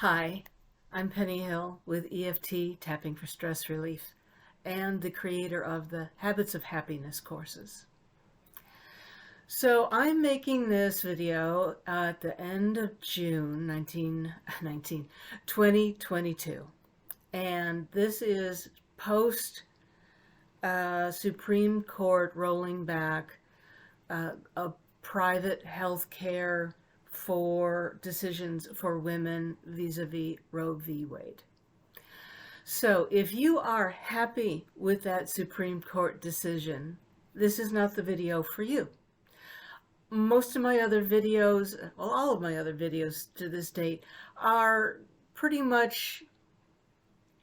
Hi, I'm Penny Hill with EFT Tapping for Stress Relief and the creator of the Habits of Happiness courses. So I'm making this video at the end of June 2022, and this is post Supreme Court rolling back a private health care for decisions for women vis-a-vis Roe v. Wade. So if you are happy with that Supreme Court decision, this is not the video for you. Most of my other videos, well, all of my other videos to this date are pretty much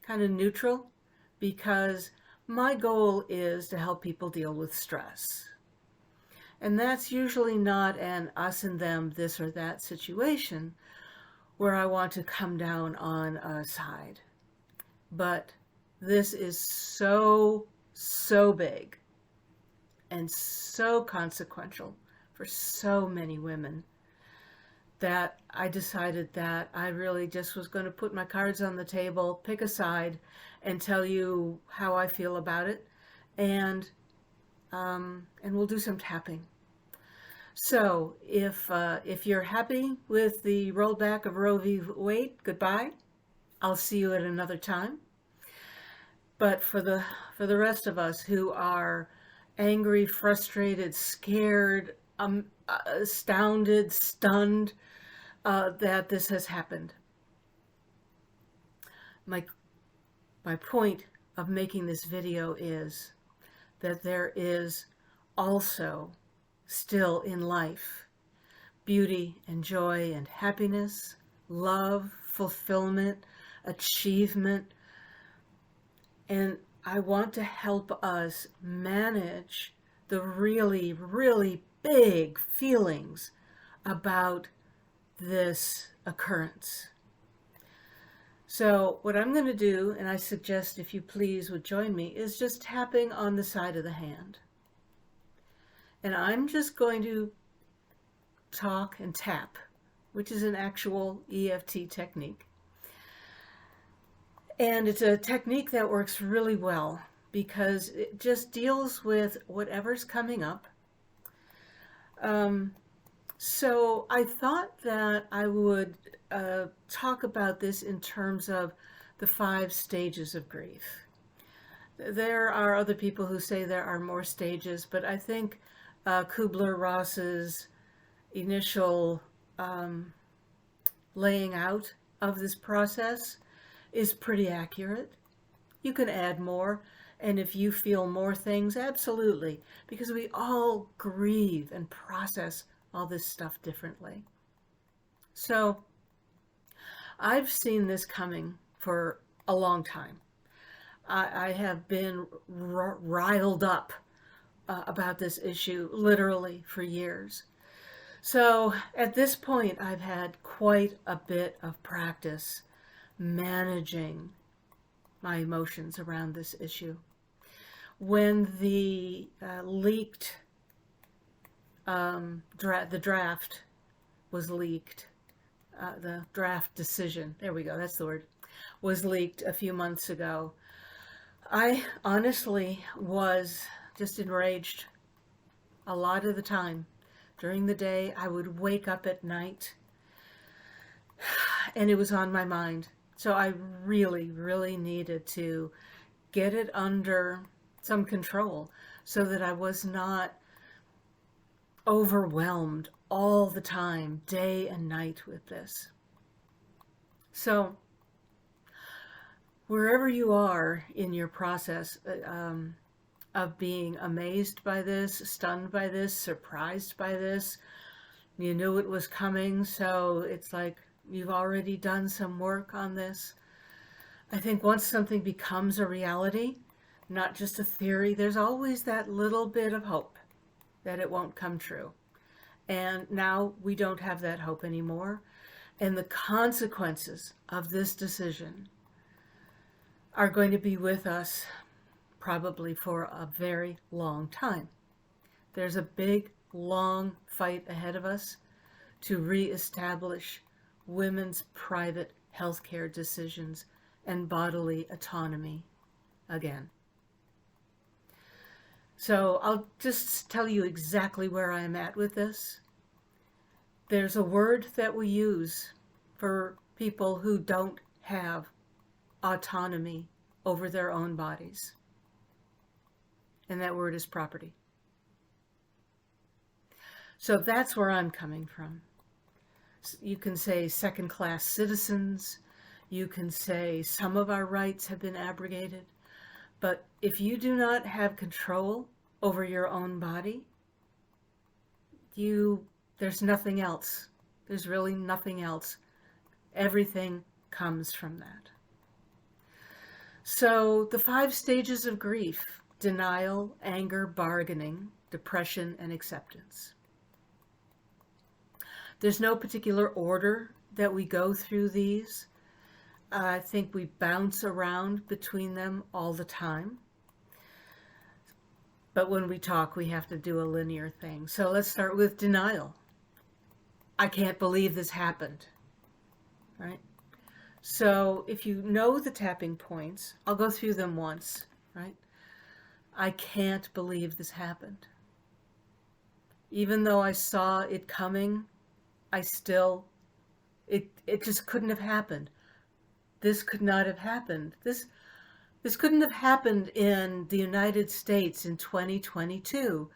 kind of neutral because my goal is to help people deal with stress. And that's usually not an us and them, this or that situation where I want to come down on a side. But this is so big and so consequential for so many women that I decided that I really just was going to put my cards on the table, pick a side, and tell you how I feel about it, and we'll do some tapping. So if you're happy with the rollback of Roe v. Wade, goodbye. I'll see you at another time. But for the rest of us who are angry, frustrated, scared, astounded, stunned that this has happened, my point of making this video is that there is also still in life beauty and joy and happiness, love, fulfillment, achievement. And I want to help us manage the really, really big feelings about this occurrence. So what I'm going to do, and I suggest if you please would join me, is just tapping on the side of the hand. And I'm just going to talk and tap, which is an actual EFT technique. And it's a technique that works really well because it just deals with whatever's coming up. So I thought that I would talk about this in terms of the 5 stages of grief. There are other people who say there are more stages, but I think Kubler-Ross's initial laying out of this process is pretty accurate. You can add more, and if you feel more things, absolutely, because we all grieve and process all this stuff differently. So I've seen this coming for a long time. I have been riled up about this issue literally for years. So at this point, I've had quite a bit of practice managing my emotions around this issue. When the leaked, the draft was leaked, the draft decision, there we go, that's the word, was leaked a few months ago, I honestly was just enraged a lot of the time. During the day, I would wake up at night and it was on my mind. So I really, really needed to get it under some control so that I was not overwhelmed all the time, day and night with this. So wherever you are in your process of being amazed by this, stunned by this, surprised by this, you knew it was coming, so it's like you've already done some work on this. I think once something becomes a reality, not just a theory, there's always that little bit of hope that it won't come true. And now we don't have that hope anymore. And the consequences of this decision are going to be with us probably for a very long time. There's a big, long fight ahead of us to reestablish women's private healthcare decisions, and bodily autonomy again. So I'll just tell you exactly where I'm at with this. There's a word that we use for people who don't have autonomy over their own bodies, and that word is property. So that's where I'm coming from. You can say second-class citizens, you can say some of our rights have been abrogated, but if you do not have control over your own body, there's nothing else. There's really nothing else. Everything comes from that. So the 5 stages of grief: denial, anger, bargaining, depression, and acceptance. There's no particular order that we go through these. I think we bounce around between them all the time. But when we talk, we have to do a linear thing. So let's start with denial. I can't believe this happened, right? So if you know the tapping points, I'll go through them once, right? I can't believe this happened. Even though I saw it coming, it just couldn't have happened. This could not have happened. This couldn't have happened in the United States in 2022.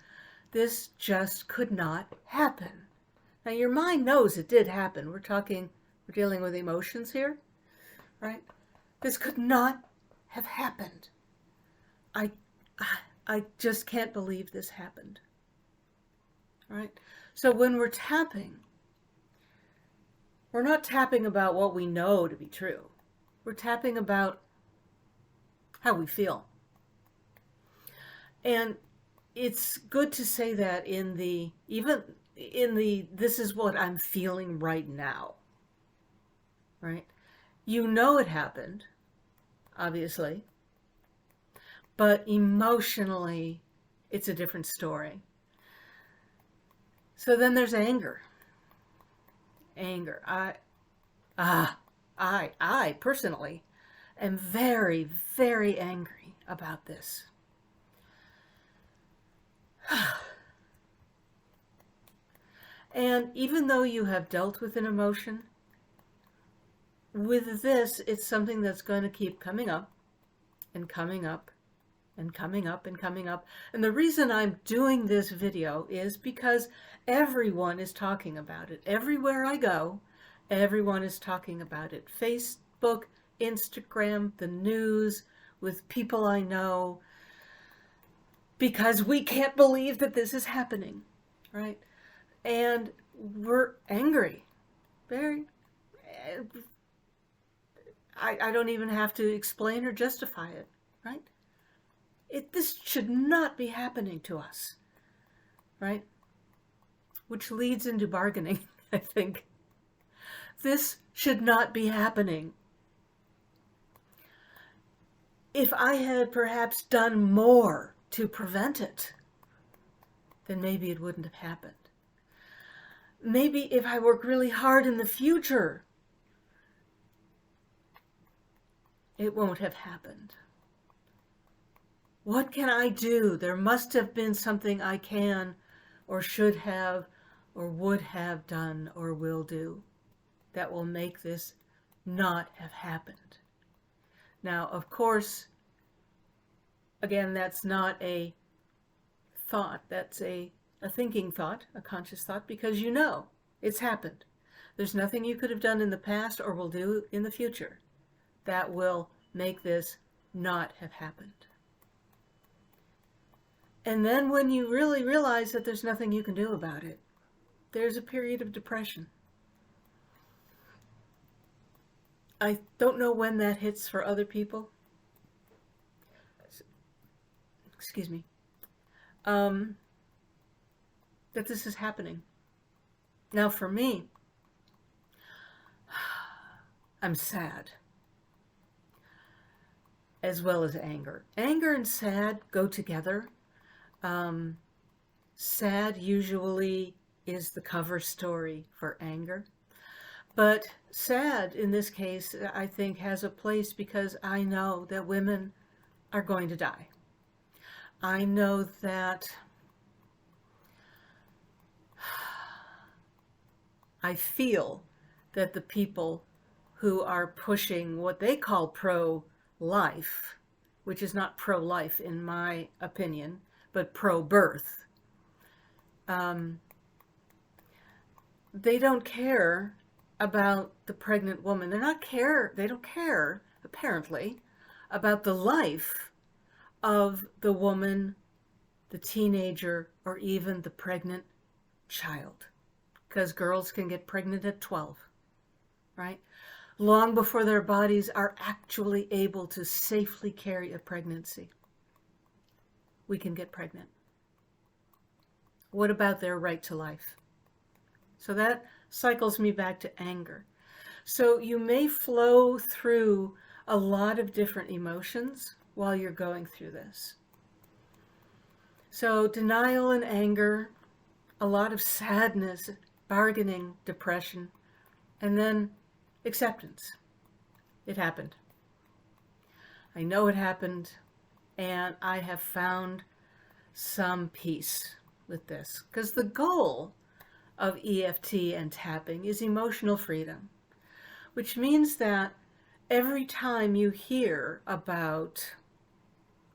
This just could not happen. Now your mind knows it did happen. We're dealing with emotions here, right? This could not have happened. I just can't believe this happened, right? So when we're tapping, we're not tapping about what we know to be true. We're tapping about how we feel. And it's good to say that even in the this is what I'm feeling right now, right? You know it happened, obviously, but emotionally, it's a different story. So then there's anger. Anger. I personally am very, very angry about this. And even though you have dealt with an emotion, with this, it's something that's going to keep coming up and coming up and coming up and coming up. And the reason I'm doing this video is because everyone is talking about it. Everywhere I go, everyone is talking about it. Facebook, Instagram, the news, with people I know, because we can't believe that this is happening, right? And we're angry. Very. I don't even have to explain or justify it, right? This should not be happening to us, right? Which leads into bargaining, I think. This should not be happening. If I had perhaps done more to prevent it, then maybe it wouldn't have happened. Maybe if I work really hard in the future, it won't have happened. What can I do? There must have been something I can or should have or would have done or will do that will make this not have happened. Now, of course, again, that's not a thought. That's a thinking thought, a conscious thought, because you know it's happened. There's nothing you could have done in the past or will do in the future that will make this not have happened. And then when you really realize that there's nothing you can do about it, there's a period of depression. I don't know when that hits for other people. Excuse me. That this is happening. Now for me, I'm sad, as well as anger. Anger and sad go together. Sad usually is the cover story for anger. But sad in this case, I think, has a place because I know that women are going to die. I know that I feel that the people who are pushing what they call pro-life, which is not pro-life in my opinion, but pro-birth, um, they don't care about the pregnant woman. They don't care, apparently, about the life of the woman, the teenager, or even the pregnant child. Because girls can get pregnant at 12, right? Long before their bodies are actually able to safely carry a pregnancy, we can get pregnant. What about their right to life? So that cycles me back to anger. So you may flow through a lot of different emotions while you're going through this. So denial and anger, a lot of sadness, bargaining, depression, and then acceptance. It happened. I know it happened, and I have found some peace with this. Because the goal of EFT and tapping is emotional freedom, which means that every time you hear about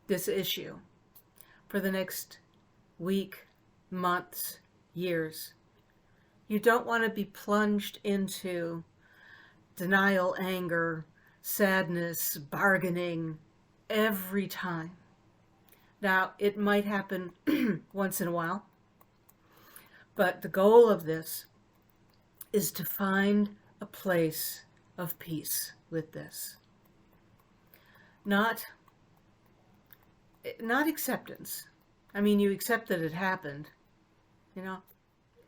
this issue for the next week, months, years, you don't want to be plunged into denial, anger, sadness, bargaining every time. Now, it might happen once in a while, but the goal of this is to find a place of peace with this. Not acceptance. I mean, you accept that it happened. You know,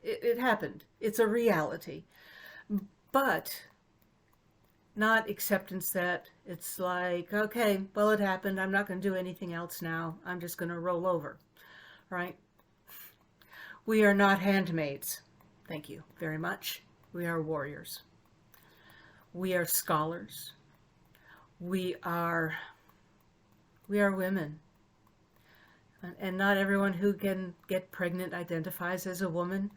it happened. It's a reality. But not acceptance that it's like, okay, well, it happened. I'm not going to do anything else now. I'm just going to roll over, right? We are not handmaids. Thank you very much. We are warriors. We are scholars. We are women. And not everyone who can get pregnant identifies as a woman.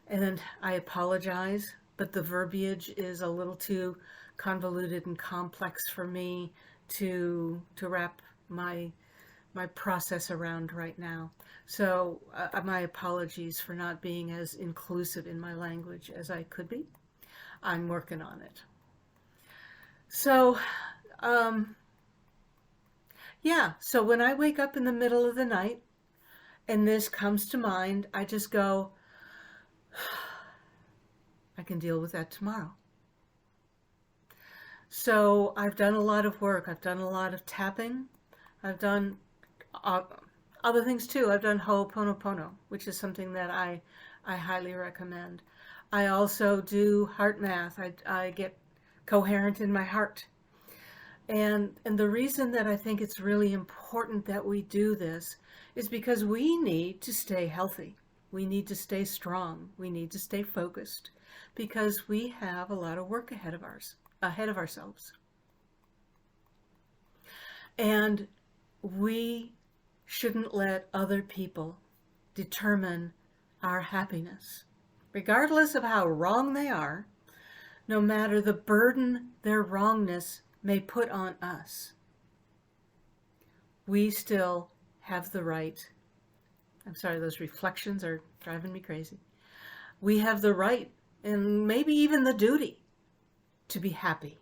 And I apologize, but the verbiage is a little too convoluted and complex for me to wrap my process around right now. So my apologies for not being as inclusive in my language as I could be. I'm working on it. So, yeah, so when I wake up in the middle of the night and this comes to mind, I just go, I can deal with that tomorrow. So I've done a lot of work. I've done a lot of tapping. I've done other things too. I've done Ho'oponopono, which is something that I highly recommend. I also do heart math. I get coherent in my heart. And the reason that I think it's really important that we do this is because we need to stay healthy. We need to stay strong. We need to stay focused because we have a lot of work ahead of ourselves. And we shouldn't let other people determine our happiness, regardless of how wrong they are, no matter the burden their wrongness may put on us. We still have the right. I'm sorry, those reflections are driving me crazy. We have the right and maybe even the duty to be happy.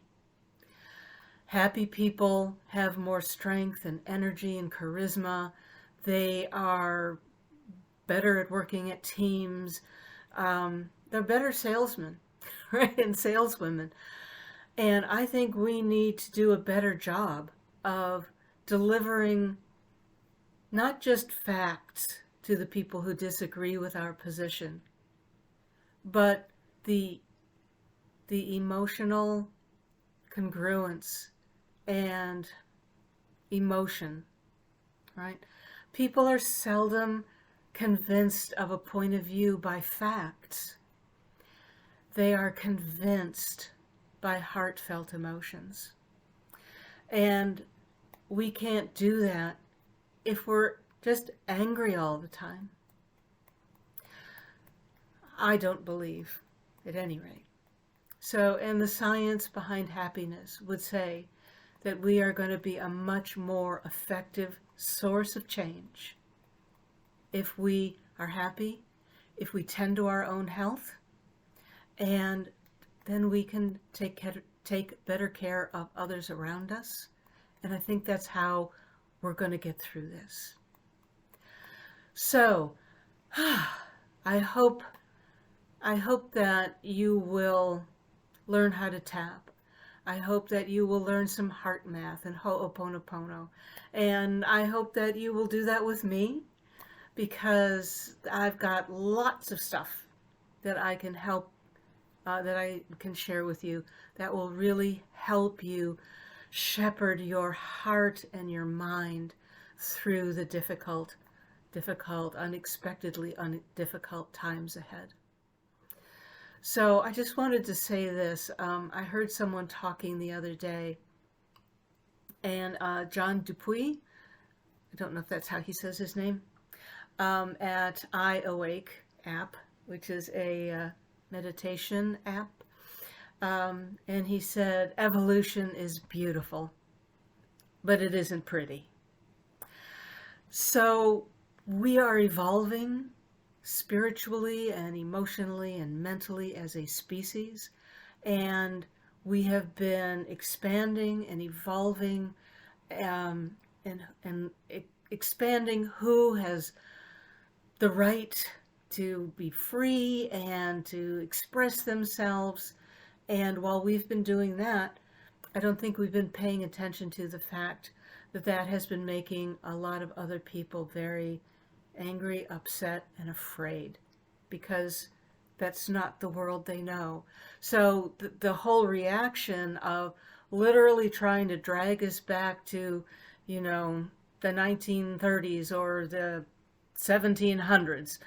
Happy people have more strength and energy and charisma. They are better at working at teams. They're better salesmen, right? And saleswomen. And I think we need to do a better job of delivering not just facts to the people who disagree with our position, but the emotional congruence and emotion, right? People are seldom convinced of a point of view by facts. They are convinced by heartfelt emotions. And we can't do that if we're just angry all the time. I don't believe, at any rate. So, and the science behind happiness would say that we are going to be a much more effective source of change if we are happy, if we tend to our own health, and then we can take better care of others around us. And I think that's how we're going to get through this. So, I hope that you will learn how to tap. I hope that you will learn some heart math and Ho'oponopono. And I hope that you will do that with me, because I've got lots of stuff that I can that I can share with you that will really help you shepherd your heart and your mind through the difficult, unexpectedly difficult times ahead. So I just wanted to say this. I heard someone talking the other day, and John Dupuy, I don't know if that's how he says his name, at iAwake app, which is a meditation app. And he said, evolution is beautiful, but it isn't pretty. So we are evolving spiritually and emotionally and mentally as a species, and we have been expanding and evolving, and expanding who has the right to be free and to express themselves. And while we've been doing that, I don't think we've been paying attention to the fact that that has been making a lot of other people very angry, upset, and afraid, because that's not the world they know. So the whole reaction of literally trying to drag us back to, you know, the 1930s or the 1700s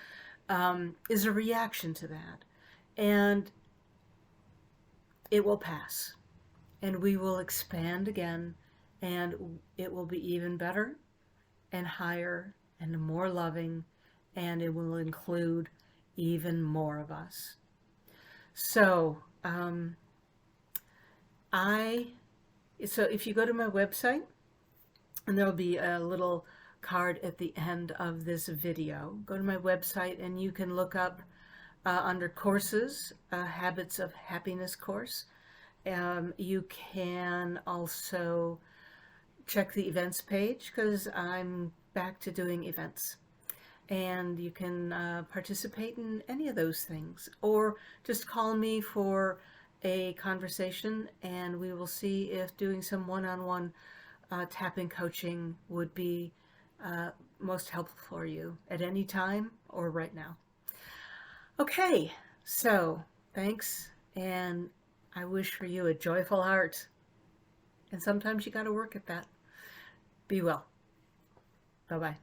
is a reaction to that. And it will pass, and we will expand again, and it will be even better and higher and more loving, and it will include even more of us. So, so if you go to my website, and there'll be a little card at the end of this video, go to my website and you can look up under courses, Habits of Happiness course. You can also check the events page, because I'm back to doing events. And you can participate in any of those things, or just call me for a conversation, and we will see if doing some one-on-one tapping coaching would be most helpful for you at any time or right now. Okay, so thanks, and I wish for you a joyful heart. And sometimes you got to work at that. Be well. Bye-bye.